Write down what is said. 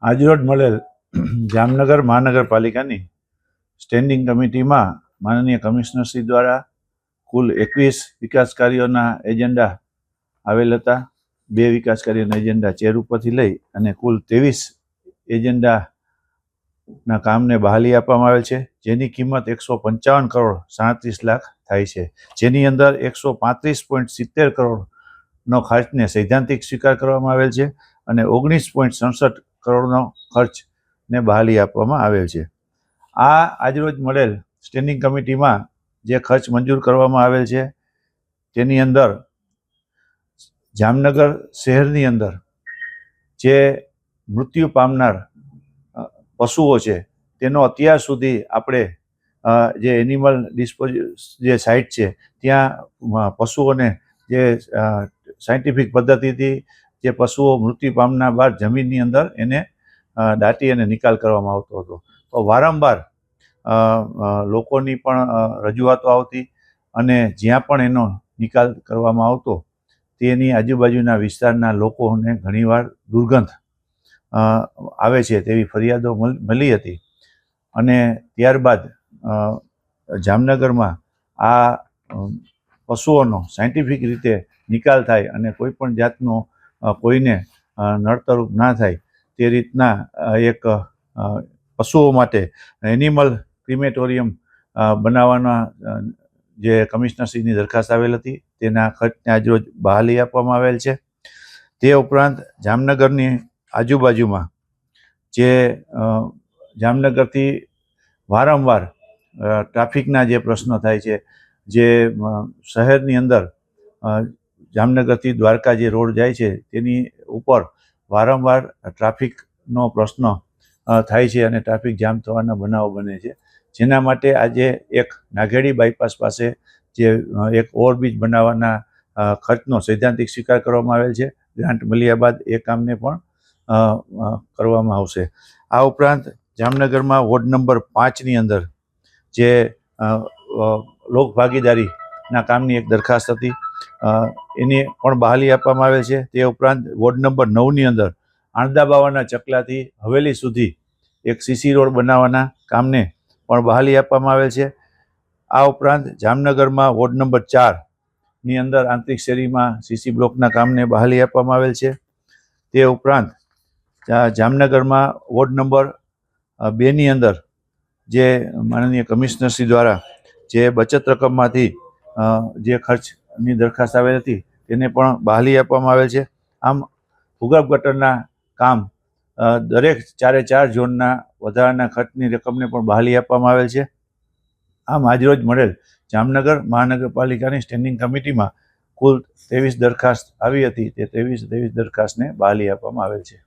આજરોજ મળેલ જામનગર મહાનગરપાલિકાની સ્ટેન્ડિંગ કમિટીમાં માનનીય કમિશનરશ્રી દ્વારા કુલ 21 વિકાસ કાર્યોના એજન્ડા આવેલ હતા। 2 વિકાસ કાર્યોના એજન્ડા ચેર ઉપરથી લઈ અને કુલ 23 એજન્ડાના કામને બહાલી આપવામાં આવેલ છે, જેની કિંમત 155 કરોડ 37 લાખ થાય છે, જેની અંદર 135.70 કરોડનો ખર્ચને સૈદ્ધાંતિક સ્વીકાર કરવામાં આવેલ છે અને 19.67 કરોડનો ખર્ચને બહાલી આપવામાં આવેલ છે। આ આજરોજ મળેલ સ્ટેન્ડિંગ કમિટીમાં જે ખર્ચ મંજૂર કરવામાં આવેલ છે તેની અંદર જામનગર શહેરની અંદર જે મૃત્યુ પામનાર પશુઓ છે તેનો અત્યાર સુધી આપણે જે એનિમલ ડિસ્પોઝ જે સાઇટ છે ત્યાં પશુઓને જે સાયન્ટિફિક પદ્ધતિથી જે પશુઓ મૃત્યુ પામના બાદ જમીનની અંદર એને દાટી અને નિકાલ કરવામાં આવતો હતો। તો વારંવાર લોકોની પણ રજૂઆતો આવતી અને જ્યાં પણ એનો નિકાલ કરવામાં આવતો તેની આજુબાજુના વિસ્તારના લોકોને ઘણીવાર દુર્ગંધ આવે છે તેવી ફરિયાદો મળી હતી અને ત્યારબાદ જામનગરમાં આ પશુઓનો સાયન્ટિફિક રીતે નિકાલ થાય અને કોઈ પણ જાતનો કોઈને નડતર ના થાય તે રીતના એક પશુઓ માટે એનિમલ ક્રિમેટોરિયમ બનાવવાના જે કમિશનરશ્રીની દરખાસ્ત આવેલ હતી તેના ખર્ચને આજરોજ બહાલી આપવામાં આવેલ છે। તે ઉપરાંત જામનગરની આજુબાજુમાં જે જામનગરથી વારંવાર ટ્રાફિકના જે પ્રશ્નો થાય છે, જે શહેરની અંદર જામનગરથી દ્વારકા જે રોડ જાય છે તેની ઉપર વારંવાર ટ્રાફિકનો પ્રશ્ન થાય છે અને ટ્રાફિક જામ થવાના બનાવો બને છે, જેના માટે આજે એક નાઘેડી બાયપાસ પાસે જે એક ઓવરબ્રિજ બનાવવાના ખર્ચનો સૈદ્ધાંતિક સ્વીકાર કરવામાં આવેલ છે। ગ્રાન્ટ મળ્યા બાદ એ કામને પણ કરવામાં આવશે। આ ઉપરાંત જામનગરમાં વોર્ડ નંબર 5ની અંદર જે લોક ભાગીદારીના કામની એક દરખાસ્ત હતી એની પણ બહાલી આપવામાં આવેલ છે। તે ઉપરાંત વોર્ડ નંબર 9ની અંદર આણદાબાવાના ચકલાથી હવેલી સુધી એક સીસી રોડ બનાવવાના કામને પણ બહાલી આપવામાં આવેલ છે। આ ઉપરાંત જામનગરમાં વોર્ડ નંબર 4ની અંદર આંતરિક શેરીમાં સીસી બ્લોકના કામને બહાલી આપવામાં આવેલ છે। તે ઉપરાંત જામનગરમાં વોર્ડ નંબર 2ની અંદર જે માનનીય કમિશનરશ્રી દ્વારા જે બચત રકમમાંથી જે ખર્ચની દરખાસ્ત આવેલ હતી તેને પણ બહાલી આપવામાં આવેલ છે। આમ ભૂગર્ભ ગટરના કામ દરેક 4 ઝોનના વધારાના ખર્ચની રકમને પણ બહાલી આપવામાં આવેલ છે। આમ આજરોજ મળેલ જામનગર મહાનગરપાલિકાની સ્ટેન્ડિંગ કમિટીમાં કુલ 23 દરખાસ્ત આવી હતી, તે 23 દરખાસ્તને બહાલી આપવામાં આવેલ છે।